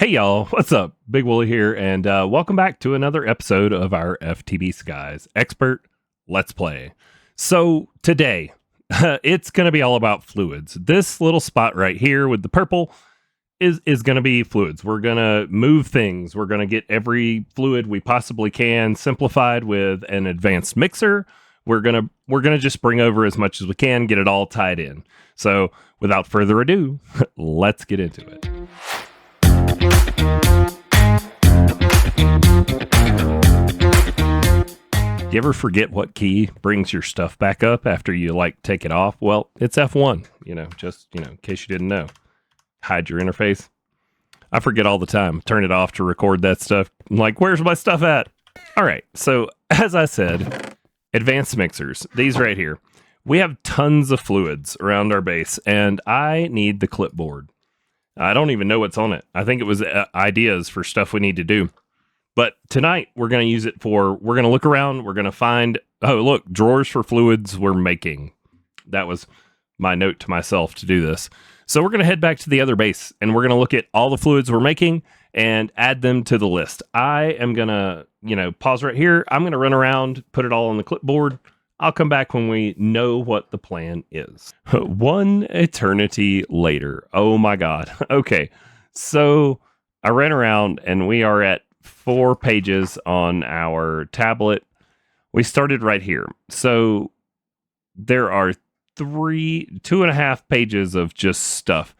Hey y'all, what's up? Big Wooly here, and welcome back to another episode of our FTB Skies Expert Let's Play. So today, it's going to be all about fluids. This little spot right here with the purple is going to be fluids. We're going to move things. We're going to get every fluid we possibly can simplified with an advanced mixer. We're gonna just bring over as much as we can, get it all tied in. So without further ado, let's get into it. You ever forget what key brings your stuff back up after you take it off? Well, it's F1, just in case you didn't know. Hide your interface. I forget all the time. Turn it off to record that stuff. I'm like, where's my stuff at? All right. So as I said, advanced mixers, these right here. We have tons of fluids around our base, and I need the clipboard. I don't even know what's on it. I think it was ideas for stuff we need to do. But tonight, we're going to use it we're going to look around, we're going to find, drawers for fluids we're making. That was my note to myself to do this. So we're going to head back to the other base, and we're going to look at all the fluids we're making and add them to the list. I am going to, pause right here. I'm going to run around, put it all on the clipboard. I'll come back when we know what the plan is. One eternity later. Oh my God. Okay. So I ran around, and we are at 4 pages on our tablet. We started right here. So there are 2.5 pages of just stuff.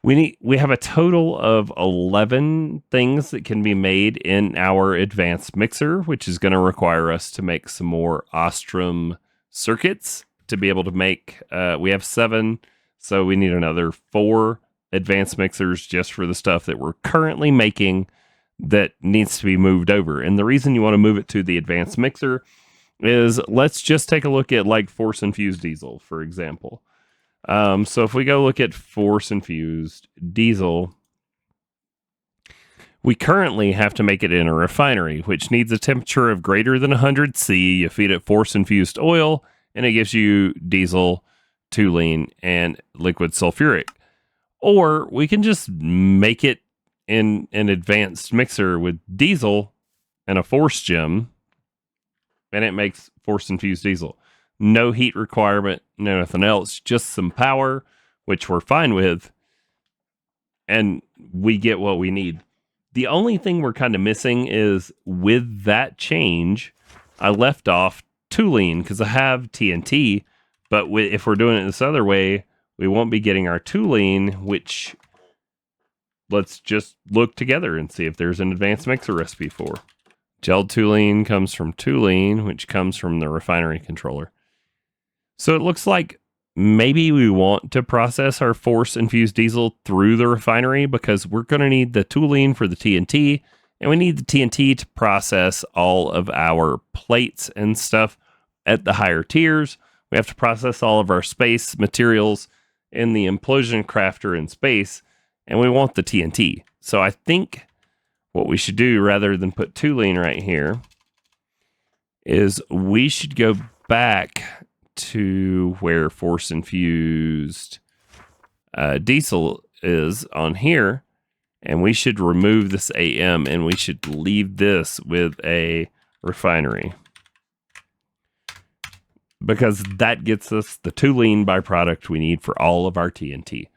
We have a total of 11 things that can be made in our advanced mixer, which is going to require us to make some more Ostrom circuits to be able to make. We have 7, so we need another 4 advanced mixers just for the stuff that we're currently making that needs to be moved over. And the reason you want to move it to the advanced mixer is, let's just take a look at force infused diesel, for example. So if we go look at force infused diesel, we currently have to make it in a refinery, which needs a temperature of greater than 100 C. You feed it force infused oil, and it gives you diesel, toluene, and liquid sulfuric. Or we can just make it in an advanced mixer with diesel and a force gem, and it makes force infused diesel. No heat requirement, no nothing else, just some power, which we're fine with, and we get what we need. The only thing we're kind of missing is, with that change, I left off toluene because I have TNT, but if we're doing it this other way, we won't be getting our toluene, which let's just look together and see if there's an advanced mixer recipe for. Gel toluene comes from toluene, which comes from the refinery controller. So it looks like maybe we want to process our force-infused diesel through the refinery, because we're going to need the toluene for the TNT, and we need the TNT to process all of our plates and stuff at the higher tiers. We have to process all of our space materials in the implosion crafter in space, and we want the TNT. So I think what we should do, rather than put toluene right here, is we should go back to where force infused diesel is on here, and we should remove this AM, and we should leave this with a refinery, because that gets us the toluene byproduct we need for all of our TNT.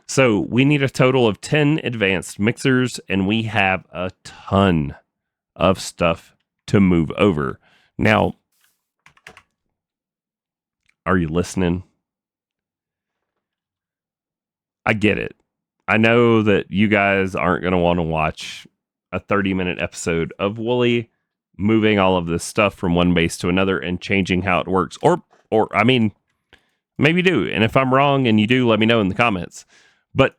So we need a total of 10 advanced mixers, and we have a ton of stuff to move over. Now, are you listening? I get it. I know that you guys aren't going to want to watch a 30-minute episode of Wooly moving all of this stuff from one base to another and changing how it works. Or I mean, maybe do. And if I'm wrong and you do, let me know in the comments. But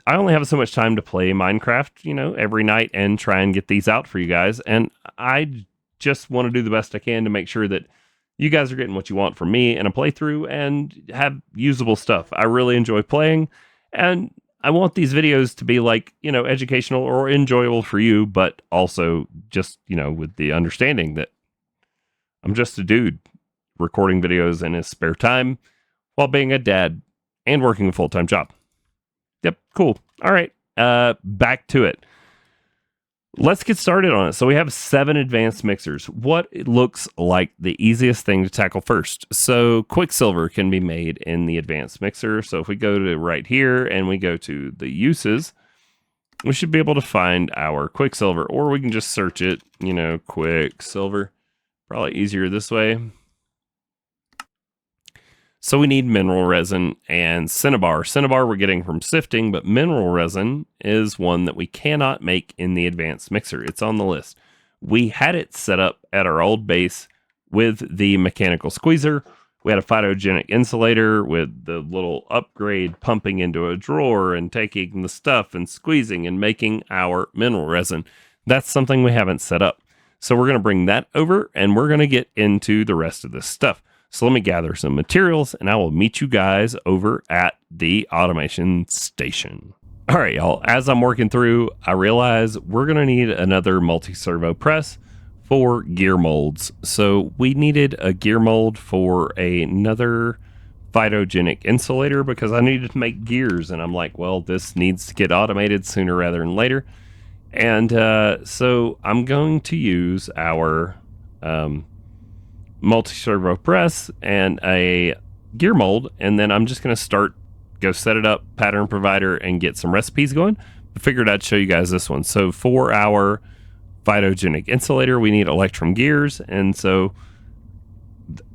I only have so much time to play Minecraft, every night and try and get these out for you guys. And I just want to do the best I can to make sure that you guys are getting what you want from me in a playthrough and have usable stuff. I really enjoy playing, and I want these videos to be educational or enjoyable for you, but also just, with the understanding that I'm just a dude recording videos in his spare time while being a dad and working a full-time job. Yep, cool. All right. back to it. Let's get started on it. So we have 7 advanced mixers. What it looks like the easiest thing to tackle first. So Quicksilver can be made in the advanced mixer. So if we go to right here and we go to the uses, we should be able to find our Quicksilver, or we can just search it, Quicksilver. Probably easier this way. So we need mineral resin and cinnabar. Cinnabar we're getting from sifting, but mineral resin is one that we cannot make in the advanced mixer. It's on the list. We had it set up at our old base with the mechanical squeezer. We had a phytogenic insulator with the little upgrade pumping into a drawer and taking the stuff and squeezing and making our mineral resin. That's something we haven't set up. So we're going to bring that over and we're going to get into the rest of this stuff. So let me gather some materials and I will meet you guys over at the automation station. All right, y'all, as I'm working through, I realize we're going to need another multi-servo press for gear molds. So we needed a gear mold for another phytogenic insulator because I needed to make gears. And I'm like, well, this needs to get automated sooner rather than later. And so I'm going to use our multi-servo press and a gear mold, and then I'm just going to go set it up, pattern provider, and get some recipes going. I figured I'd show you guys this one. So for our phytogenic insulator, we need electrum gears, and so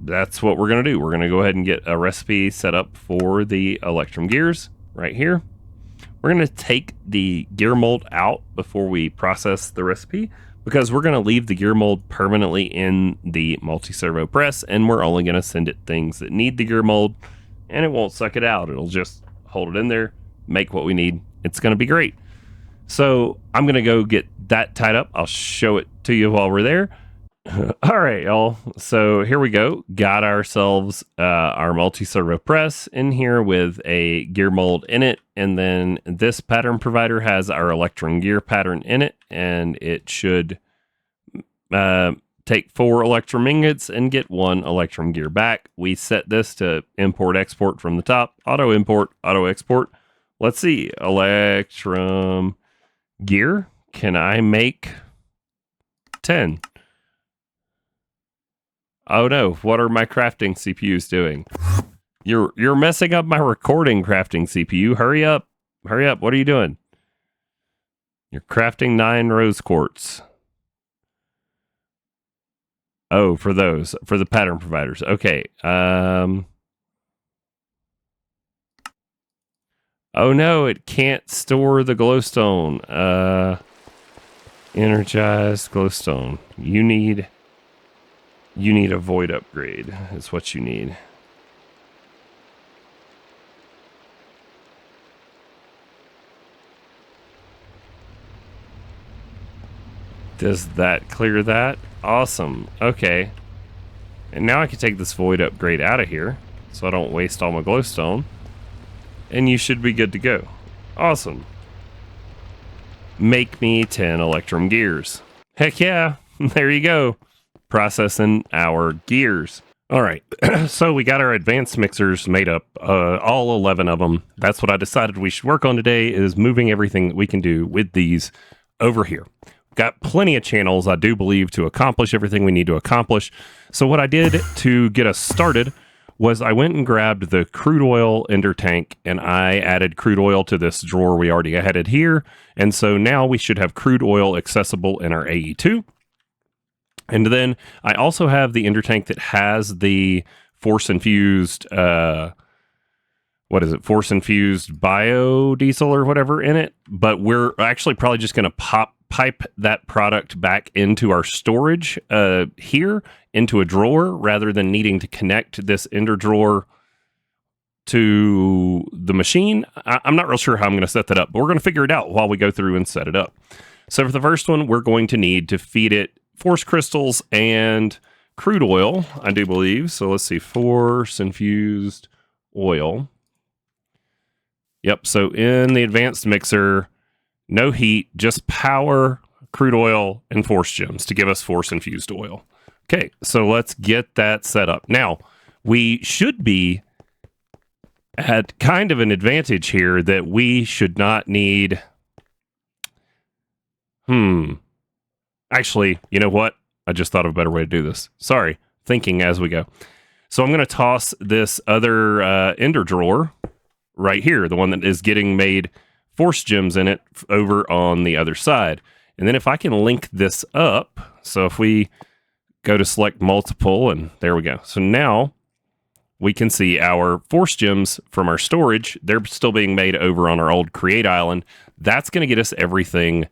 that's what we're going to do. We're going to go ahead and get a recipe set up for the electrum gears right here. We're going to take the gear mold out before we process the recipe, because we're going to leave the gear mold permanently in the multi-servo press, and we're only going to send it things that need the gear mold, and it won't suck it out. It'll just hold it in there, make what we need. It's going to be great. So I'm going to go get that tied up. I'll show it to you while we're there. All right, y'all. So here we go. Got ourselves our multi-servo press in here with a gear mold in it. And then this pattern provider has our electron gear pattern in it. And it should take 4 electrum ingots and get 1 electrum gear back. We set this to import export from the top. Auto import, auto export. Let's see. Electrum gear. Can I make 10? Oh no, what are my crafting CPUs doing? You're messing up my recording crafting CPU. Hurry up. Hurry up. What are you doing? You're crafting 9 rose quartz. Oh, for the pattern providers. Okay. Oh no, it can't store the glowstone. Energized glowstone. You need a void upgrade. Is what you need. Does that clear that? Awesome. Okay. And now I can take this void upgrade out of here so I don't waste all my glowstone. And you should be good to go. Awesome. Make me 10 electrum gears. Heck yeah. There you go. Processing our gears. All right. So we got our advanced mixers made up, all 11 of them. That's what I decided we should work on today, is moving everything that we can do with these over here. Got plenty of channels, I do believe, to accomplish everything we need to accomplish. So what I did to get us started was I went and grabbed the crude oil ender tank, and I added crude oil to this drawer we already had it here. And so now we should have crude oil accessible in our AE2. And then I also have the ender tank that has the force-infused, force-infused biodiesel or whatever in it. But we're actually probably just going to pipe that product back into our storage here, into a drawer, rather than needing to connect this ender drawer to the machine. I'm not real sure how I'm going to set that up, but we're going to figure it out while we go through and set it up. So for the first one, we're going to need to feed it force crystals and crude oil, I do believe. So let's see, force infused oil. Yep, so in the advanced mixer, no heat, just power, crude oil, and force gems to give us force infused oil. Okay, so let's get that set up. Now, we should be at kind of an advantage here that we should not need Actually, you know what? I just thought of a better way to do this. Sorry, thinking as we go. So I'm going to toss this other ender drawer right here, the one that is getting made force gems in it, over on the other side. And then if I can link this up, so if we go to select multiple, and there we go. So now we can see our force gems from our storage. They're still being made over on our old create island. That's going to get us everything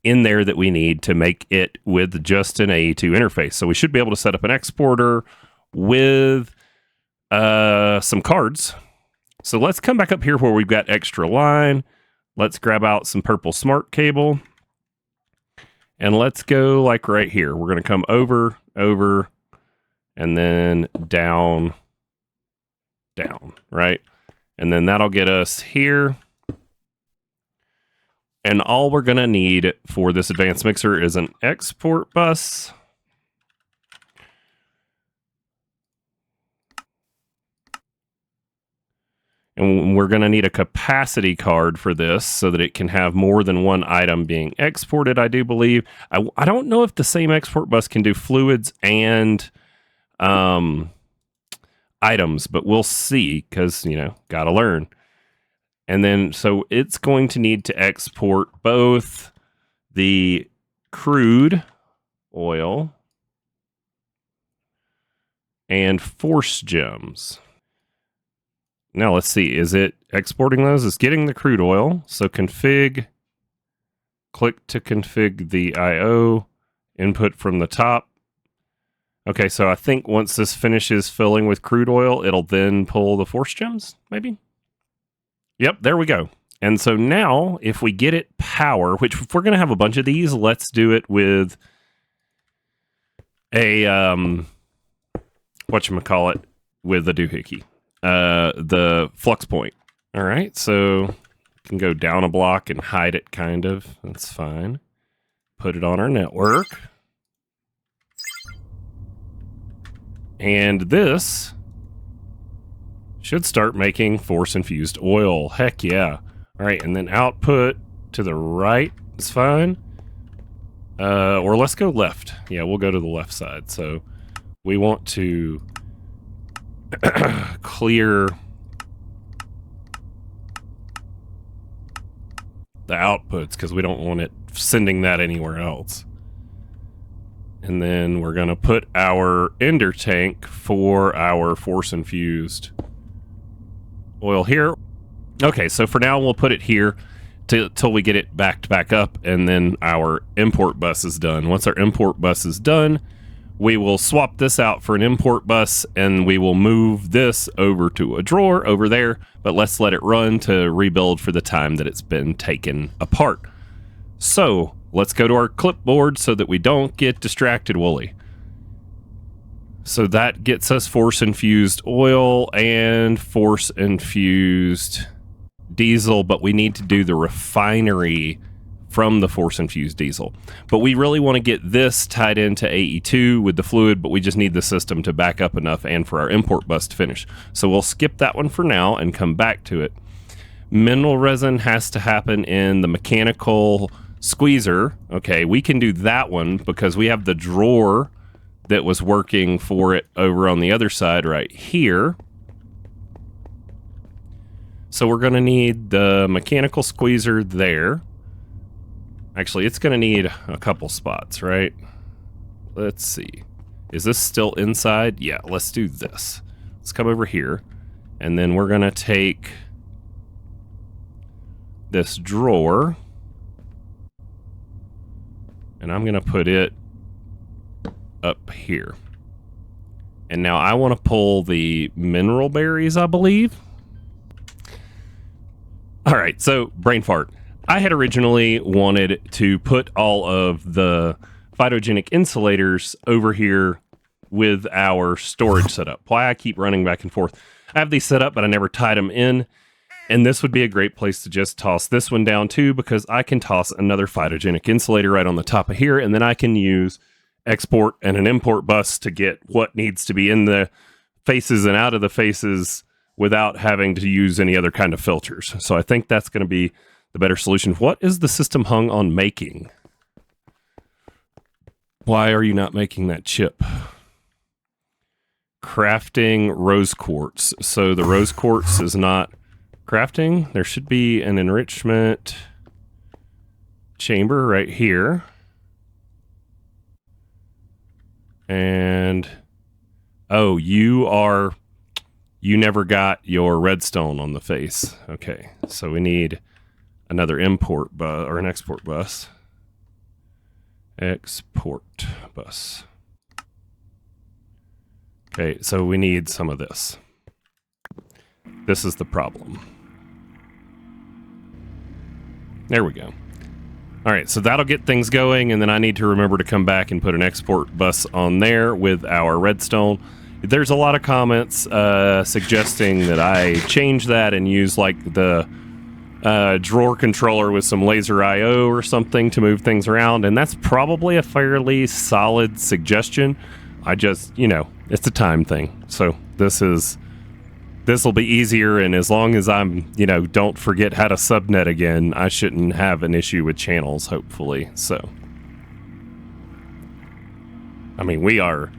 in there that we need to make it with just an AE2 interface. So we should be able to set up an exporter with some cards. So let's come back up here where we've got extra line. Let's grab out some purple smart cable. And let's go like right here. We're going to come over, and then down, right? And then that'll get us here. And all we're going to need for this advanced mixer is an export bus. And we're going to need a capacity card for this so that it can have more than one item being exported, I do believe. I don't know if the same export bus can do fluids and items, but we'll see because, got to learn. And then, so it's going to need to export both the crude oil and force gems. Now let's see, is it exporting those? It's getting the crude oil. So config, click to config the IO, input from the top. Okay, so I think once this finishes filling with crude oil, it'll then pull the force gems, maybe? Yep, there we go. And so now, if we get it power, which if we're going to have a bunch of these, let's do it with a, whatchamacallit, with a doohickey. The flux point. All right, so can go down a block and hide it, kind of. That's fine. Put it on our network. And this should start making force-infused oil. Heck yeah. All right, and then output to the right is fine. Or let's go left. Yeah, we'll go to the left side. So we want to clear the outputs because we don't want it sending that anywhere else. And then we're going to put our ender tank for our force-infused oil here. Okay, so for now we'll put it here till we get it backed back up, and then our import bus is done. Once our import bus is done, we will swap this out for an import bus, and we will move this over to a drawer over there, but let's let it run to rebuild for the time that it's been taken apart. So let's go to our clipboard so that we don't get distracted, Wooly. So that gets us force-infused oil and force-infused diesel, but we need to do the refinery from the force-infused diesel. But we really want to get this tied into AE2 with the fluid, but we just need the system to back up enough and for our import bus to finish. So we'll skip that one for now and come back to it. Mineral resin has to happen in the mechanical squeezer. Okay, we can do that one because we have the drawer that was working for it over on the other side right here. So we're going to need the mechanical squeezer there. Actually, it's going to need a couple spots, right? Let's see. Is this still inside? Yeah, let's do this. Let's come over here. And then we're going to take this drawer. And I'm going to put it up here. And now I want to pull the mineral berries, I believe. All right, so brain fart. I had originally wanted to put all of the phytogenic insulators over here with our storage setup. Why I keep running back and forth. I have these set up, but I never tied them in. And this would be a great place to just toss this one down too, because I can toss another phytogenic insulator right on the top of here, and then I can use export and an import bus to get what needs to be in the faces and out of the faces without having to use any other kind of filters. So I think that's going to be the better solution. What is the system hung on making? Why are you not making that chip? Crafting rose quartz. So the rose quartz is not crafting. There should be an enrichment chamber right here. And oh, you never got your redstone on the face. Okay, so we need another import bus or an export bus. Export bus. Okay, so we need some of this. This is the problem. There we go. All right, so that'll get things going, and then I need to remember to come back and put an export bus on there with our redstone. There's a lot of comments suggesting that I change that and use like the drawer controller with some laser IO or something to move things around, and that's probably a fairly solid suggestion. I just, it's a time thing. So this will be easier, and as long as I'm, don't forget how to subnet again, I shouldn't have an issue with channels, hopefully. So, I mean, we're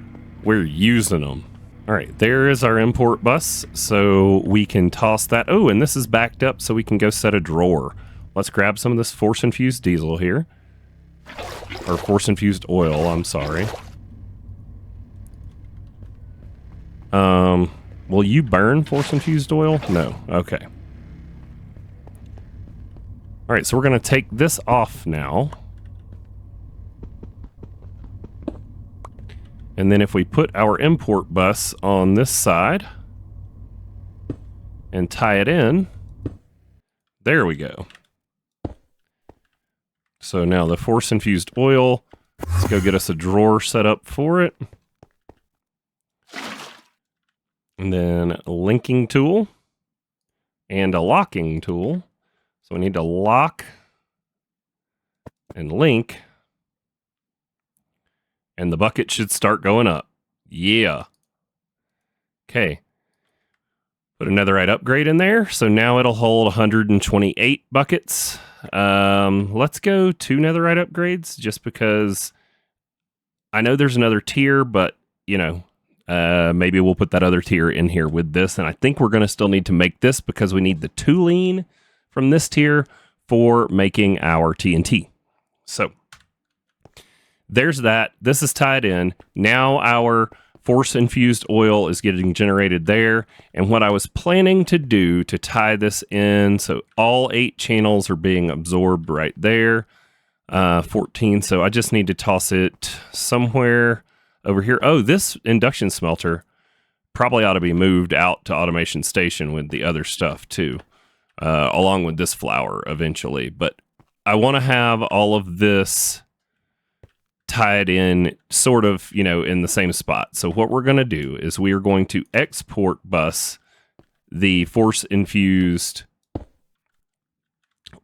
using them. All right, there is our import bus, so we can toss that. Oh, and this is backed up, so we can go set a drawer. Let's grab some of this force-infused diesel here. Or force-infused oil, I'm sorry. Will you burn force-infused oil? No. Okay. All right, so we're going to take this off now. And then if we put our import bus on this side and tie it in, there we go. So now the force-infused oil, let's go get us a drawer set up for it. And then a linking tool and a locking tool. So we need to lock and link. And the bucket should start going up. Yeah. Okay. Put a netherite upgrade in there. So now it'll hold 128 buckets. Let's go 2 netherite upgrades just because I know there's another tier, but, maybe we'll put that other tier in here with this. And I think we're going to still need to make this because we need the tooling from this tier for making our TNT. So there's that. This is tied in. Now our force-infused oil is getting generated there. And what I was planning to do to tie this in, so all 8 channels are being absorbed right there. 14, so I just need to toss it somewhere over here. Oh, this induction smelter probably ought to be moved out to automation station with the other stuff too, along with this flour eventually. But I want to have all of this tied in sort of, in the same spot. So what we're going to do is we are going to export bus the force-infused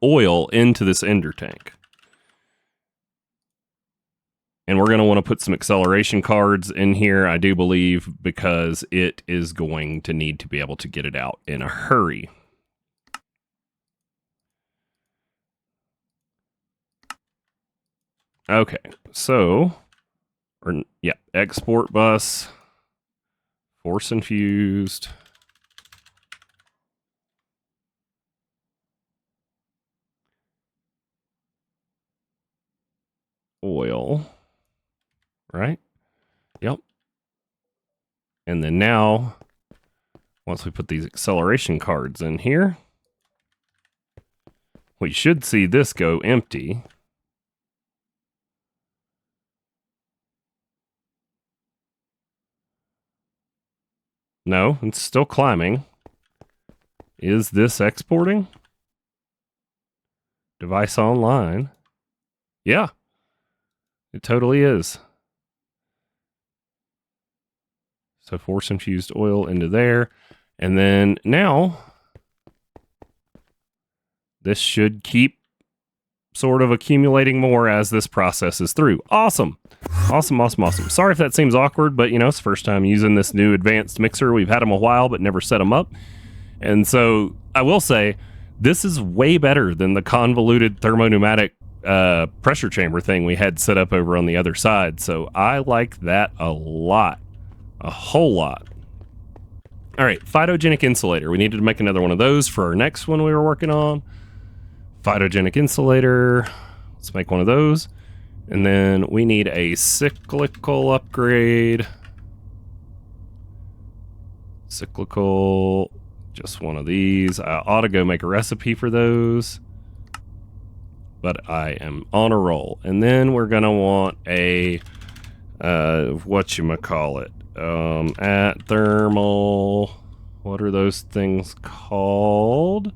oil into this ender tank. And we're going to want to put some acceleration cards in here, I do believe, because it is going to need to be able to get it out in a hurry. Okay, so, export bus, force infused, oil, right? Yep. And then now, once we put these acceleration cards in here, we should see this go empty. No, it's still climbing. Is this exporting? Device online. Yeah, it totally is. So force infused oil into there. And then now, this should keep sort of accumulating more as this process is through. Awesome. Awesome, awesome, awesome. Sorry if that seems awkward, but it's the first time using this new advanced mixer. We've had them a while, but never set them up. And so I will say, this is way better than the convoluted thermopneumatic pressure chamber thing we had set up over on the other side. So I like that a lot. A whole lot. All right, phytogenic insulator. We needed to make another one of those for our next one we were working on. Phytogenic insulator. Let's make one of those. And then we need a cyclical upgrade. Cyclical, just one of these. I ought to go make a recipe for those. But I am on a roll. And then we're going to want a, whatchamacallit, at thermal, what are those things called?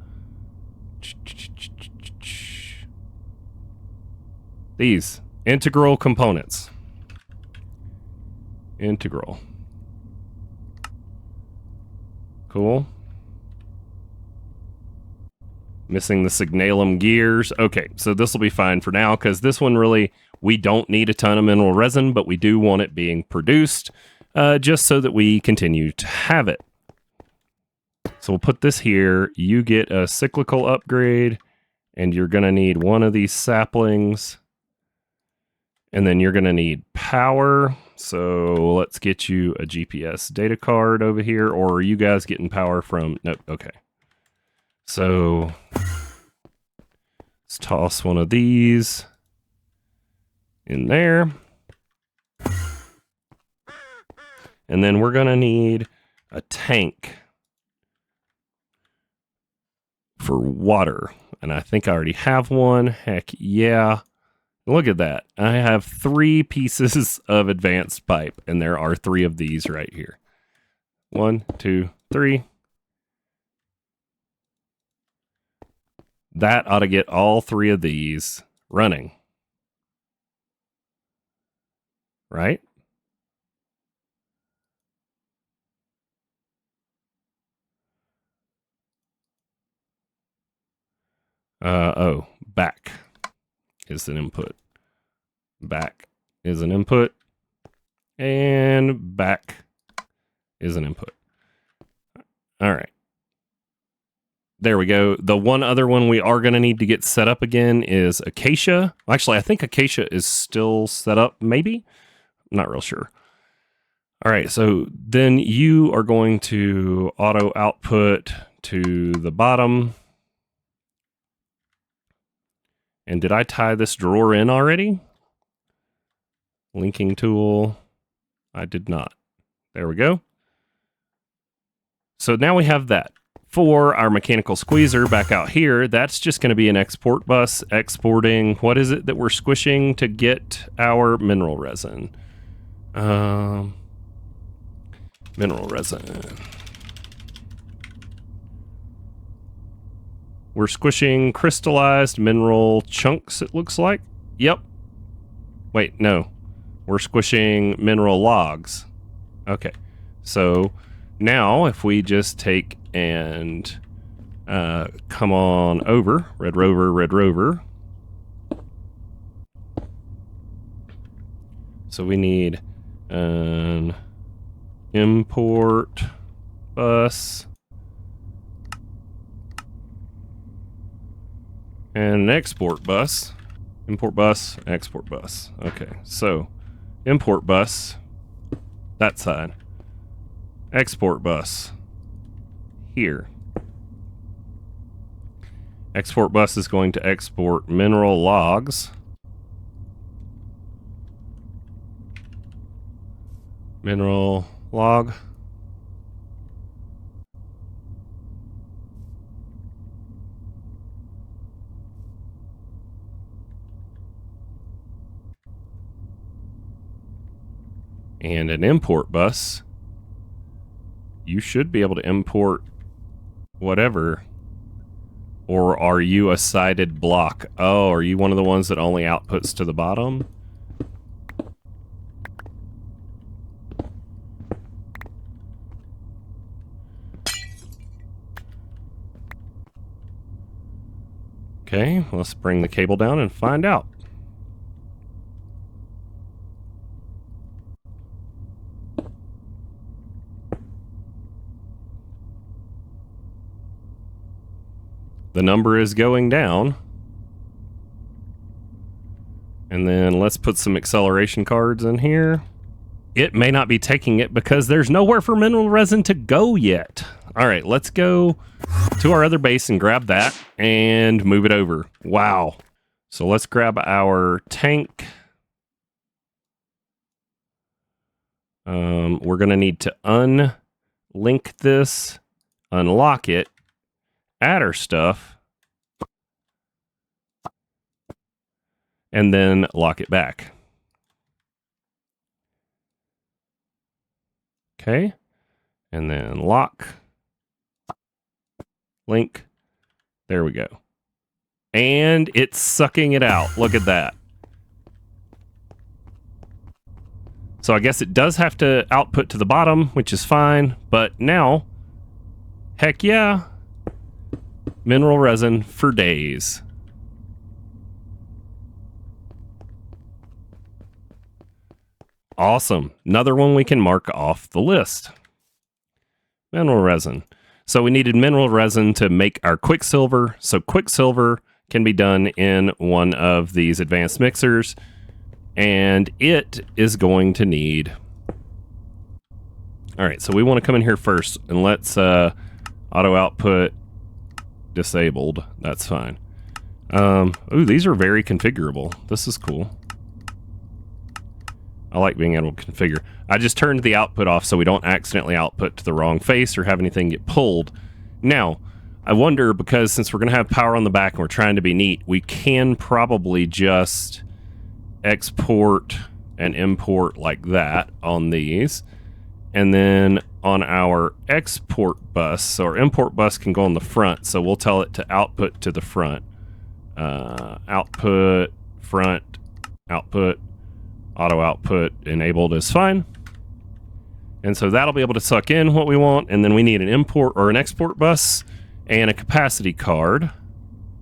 These, integral components. Integral. Cool. Missing the signalum gears. Okay, so this will be fine for now, because this one really, we don't need a ton of mineral resin, but we do want it being produced, just so that we continue to have it. So we'll put this here. You get a cyclical upgrade, and you're going to need one of these saplings. And then you're going to need power. So let's get you a GPS data card over here. Or are you guys getting power from... Nope, okay. So let's toss one of these in there. And then we're going to need a tank for water. And I think I already have one. Heck yeah. Look at that. I have 3 pieces of advanced pipe, and there are 3 of these right here. 1, 2, 3. That ought to get all 3 of these running. Right? Oh, back is an input. Back is an input. And back is an input. All right. There we go. The one other one we are going to need to get set up again is Acacia. Actually, I think Acacia is still set up, maybe? I'm not real sure. All right, so then you are going to auto output to the bottom. And did I tie this drawer in already? Linking tool. I did not. There we go. So now we have that. For our mechanical squeezer back out here, that's just going to be an export bus exporting. What is it that we're squishing to get our mineral resin? Mineral resin. We're squishing crystallized mineral chunks, it looks like. Yep. Wait, no. We're squishing mineral logs. Okay. So now if we just take and come on over, Red Rover. So we need an import bus and an export bus. Import bus, export bus. Okay, so import bus, that side. Export bus, here. Export bus is going to export mineral logs. Mineral log. And an import bus. You should be able to import whatever. Or are you a sided block? Oh, are you one of the ones that only outputs to the bottom? Okay, let's bring the cable down and find out. The number is going down. And then let's put some acceleration cards in here. It may not be taking it because there's nowhere for mineral resin to go yet. All right, let's go to our other base and grab that and move it over. Wow. So let's grab our tank. We're going to need to unlink this, unlock it, add our stuff, and then lock it back. Okay. And then lock, link. There we go. And it's sucking it out. Look at that. So I guess it does have to output to the bottom, which is fine. But now, heck yeah, mineral resin for days. Awesome. Another one we can mark off the list. Mineral resin. So we needed mineral resin to make our quicksilver. So quicksilver can be done in one of these advanced mixers. And it is going to need... All right, so we want to come in here first. And let's auto output disabled. That's fine. Ooh, these are very configurable. This is cool. I like being able to configure. I just turned the output off so we don't accidentally output to the wrong face or have anything get pulled. Now, I wonder, because since we're going to have power on the back and we're trying to be neat, we can probably just export and import like that on these. And then on our export bus, or import bus can go on the front, so we'll tell it to output to the front. Output, front, output. Auto output enabled is fine. And so that'll be able to suck in what we want. And then we need an import or an export bus and a capacity card,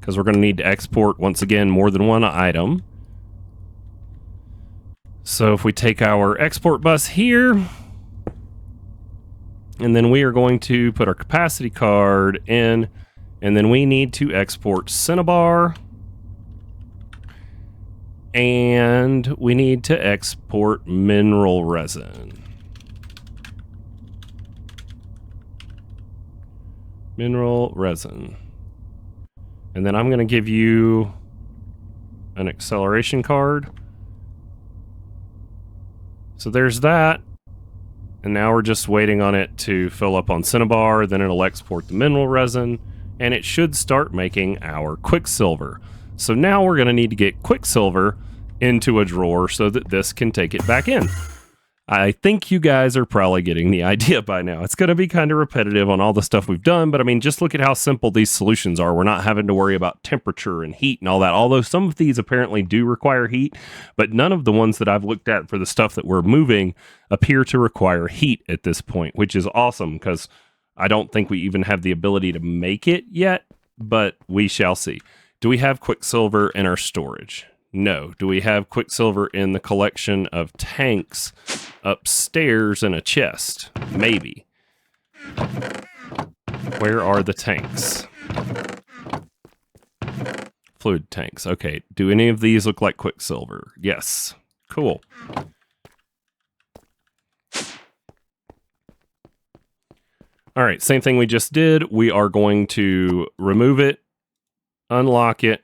because we're going to need to export, once again, more than one item. So if we take our export bus here, and then we are going to put our capacity card in, and then we need to export Cinnabar. And we need to export mineral resin. Mineral resin. And then I'm going to give you an acceleration card. So there's that. And now we're just waiting on it to fill up on Cinnabar. Then it'll export the mineral resin. And it should start making our quicksilver. So now we're going to need to get quicksilver into a drawer so that this can take it back in. I think you guys are probably getting the idea by now. It's going to be kind of repetitive on all the stuff we've done, but I mean, just look at how simple these solutions are. We're not having to worry about temperature and heat and all that, although some of these apparently do require heat, but none of the ones that I've looked at for the stuff that we're moving appear to require heat at this point, which is awesome, because I don't think we even have the ability to make it yet, but we shall see. Do we have quicksilver in our storage? No. Do we have quicksilver in the collection of tanks upstairs in a chest? Maybe. Where are the tanks? Fluid tanks. Okay. Do any of these look like quicksilver? Yes. Cool. All right. Same thing we just did. We are going to remove it, unlock it,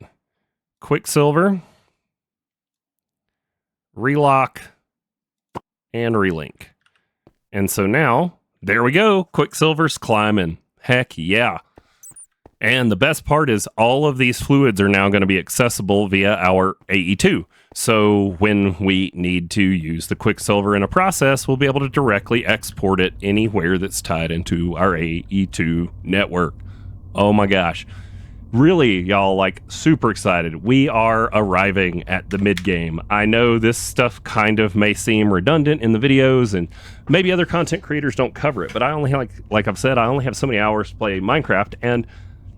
quicksilver, relock, and relink. And so now, there we go. Quicksilver's climbing. Heck yeah. And the best part is all of these fluids are now going to be accessible via our AE2. So when we need to use the quicksilver in a process, we'll be able to directly export it anywhere that's tied into our AE2 network. Oh my gosh. Really, y'all, like, super excited. We are arriving at the mid-game. I know this stuff kind of may seem redundant in the videos, and maybe other content creators don't cover it, but I only, like I've said, I only have so many hours to play Minecraft, and,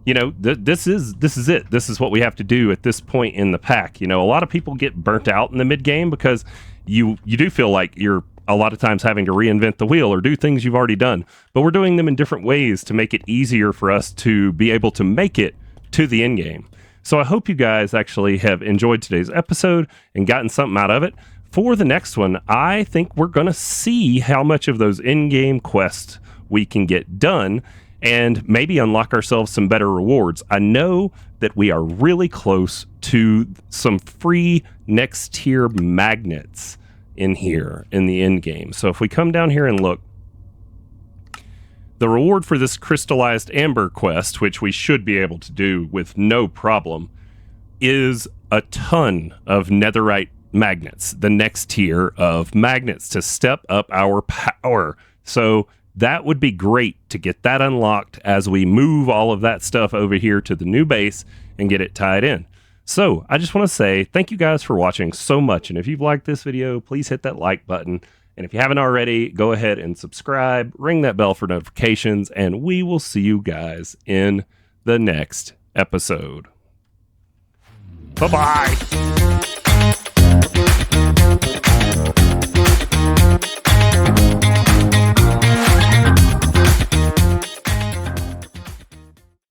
you know, this is it. This is what we have to do at this point in the pack. You know, a lot of people get burnt out in the mid-game because you do feel like you're a lot of times having to reinvent the wheel or do things you've already done, but we're doing them in different ways to make it easier for us to be able to make it to the end game. So I hope you guys actually have enjoyed today's episode and gotten something out of it. For the next one, I think we're going to see how much of those in-game quests we can get done and maybe unlock ourselves some better rewards. I know that we are really close to some free next tier magnets in here in the end game. So if we come down here and look, the reward for this crystallized amber quest, which we should be able to do with no problem, is a ton of netherite magnets, the next tier of magnets to step up our power. So that would be great to get that unlocked as we move all of that stuff over here to the new base and get it tied in. So I just want to say thank you guys for watching so much. And if you've liked this video, please hit that like button. And if you haven't already, go ahead and subscribe, ring that bell for notifications, and we will see you guys in the next episode. Bye-bye.